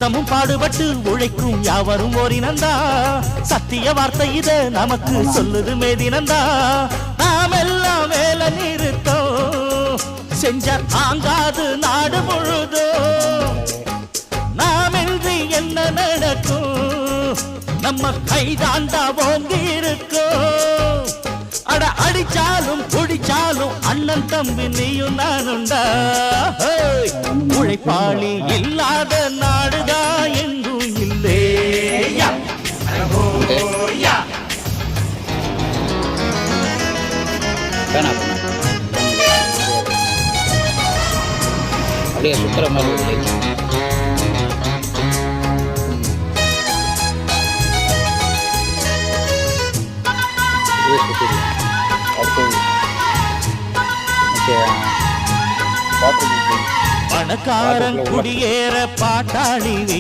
தமும் பாடுபட்டு உழைக்கும் யாவரும் ஓரினந்தா சத்திய வார்த்தை இத நமக்கு சொல்லுது மேதினந்தா நாம் எல்லாம் வேலை நிறுத்தோம் செஞ்ச ஆங்காது நாடு முழுதும் நாம் இன்றி என்ன நடக்கும் நம்ம கைதாண்டா ஓங்கி இருக்கும் அட அடிச்சாலும் குடிச்சாலும் அண்ணன் தம்பி நீயும் நானுண்டா உழைப்பாளி இல்லாத நாடுதா எங்கும் இல்லையா அப்படியே சுத்துற மாதிரி பணக்காரன் குடியேற பாட்டாளி